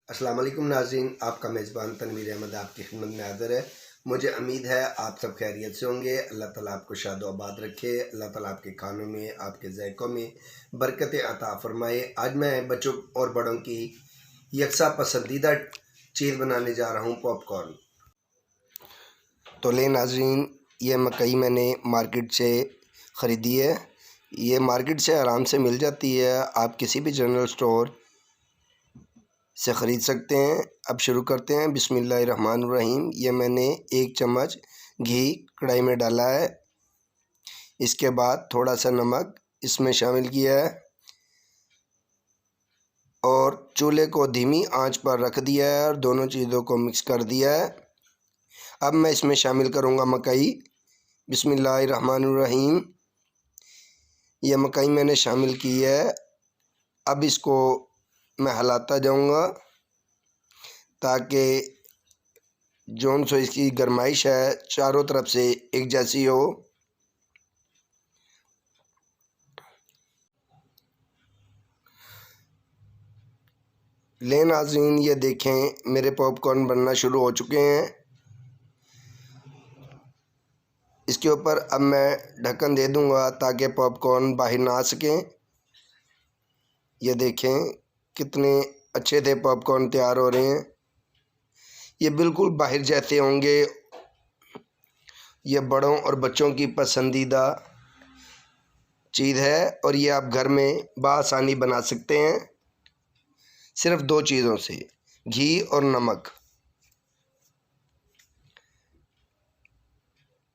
अस्सलाम वालेकुम नाज़रीन, आपका मेज़बान तनवीर अहमद आपकी खिदमत में हाज़िर है। मुझे उम्मीद है आप सब खैरियत से होंगे। अल्लाह ताला आपको शाद व आबाद रखे। अल्लाह ताला आपके खानों में, आपके ज़ायक़ों में बरकत अता फ़रमाए। आज मैं बच्चों और बड़ों की यकसा पसंदीदा चीज़ बनाने जा रहा हूँ, पॉपकॉर्न। तो ले नाज़रीन, ये मकई मैंने मार्केट से ख़रीदी है। ये मार्केट से आराम से मिल जाती है, आप किसी भी जनरल स्टोर से ख़रीद सकते हैं। अब शुरू करते हैं। बिस्मिल्लाहिर्रहमानिर्रहीम। ये मैंने 1 चम्मच घी कढ़ाई में डाला है। इसके बाद थोड़ा सा नमक इसमें शामिल किया है और चूल्हे को धीमी आंच पर रख दिया है और दोनों चीज़ों को मिक्स कर दिया है। अब मैं इसमें शामिल करूँगा मकई। बिस्मिल्लाहिर्रहमानिर्रहीम। यह मकई मैंने शामिल की है। अब इसको मैं हिलाता जाऊँगा ताकि जोन सो इसकी गरमाइश है चारों तरफ से एक जैसी हो। ले नाज़रीन, ये देखें मेरे पॉपकॉर्न बनना शुरू हो चुके हैं। इसके ऊपर अब मैं ढक्कन दे दूंगा ताकि पॉपकॉर्न बाहर ना आ सकें। ये देखें कितने अच्छे से पॉपकॉर्न तैयार हो रहे हैं। ये बिल्कुल बाहर जैसे होंगे। ये बड़ों और बच्चों की पसंदीदा चीज़ है और ये आप घर में बआसानी बना सकते हैं, सिर्फ 2 चीज़ों से, घी और नमक।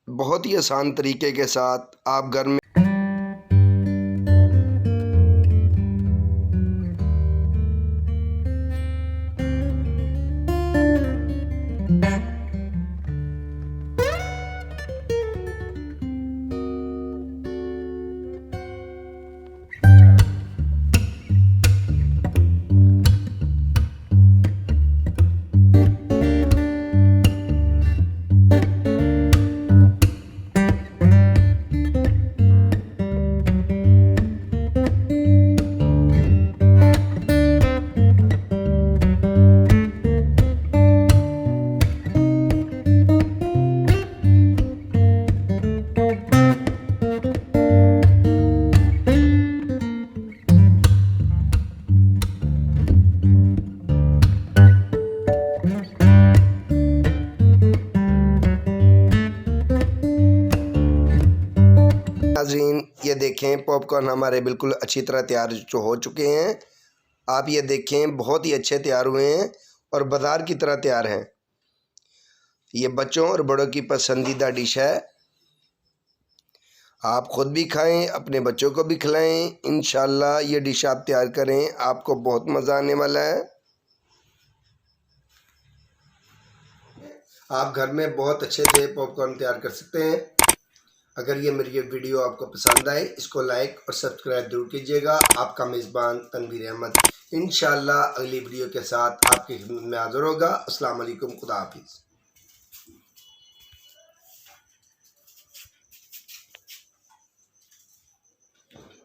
बहुत ही आसान तरीके के साथ आप घर में नाज़रीन, ये देखें पॉपकॉर्न हमारे बिल्कुल अच्छी तरह तैयार जो हो चुके हैं। आप ये देखें बहुत ही अच्छे तैयार हुए हैं और बाज़ार की तरह तैयार हैं। ये बच्चों और बड़ों की पसंदीदा डिश है। आप ख़ुद भी खाएं, अपने बच्चों को भी खिलाएं। इंशाल्लाह ये डिश आप तैयार करें, आपको बहुत मज़ा आने वाला है। आप घर में बहुत अच्छे से पॉपकॉर्न तैयार कर सकते हैं। अगर ये मेरी ये वीडियो आपको पसंद आए, इसको लाइक और सब्सक्राइब जरूर कीजिएगा। आपका मेज़बान तनवीर अहमद इंशाल्लाह अगली वीडियो के साथ आपकी खिदमत में हाज़िर होगा। अस्सलाम वालेकुम, खुदा हाफिज़।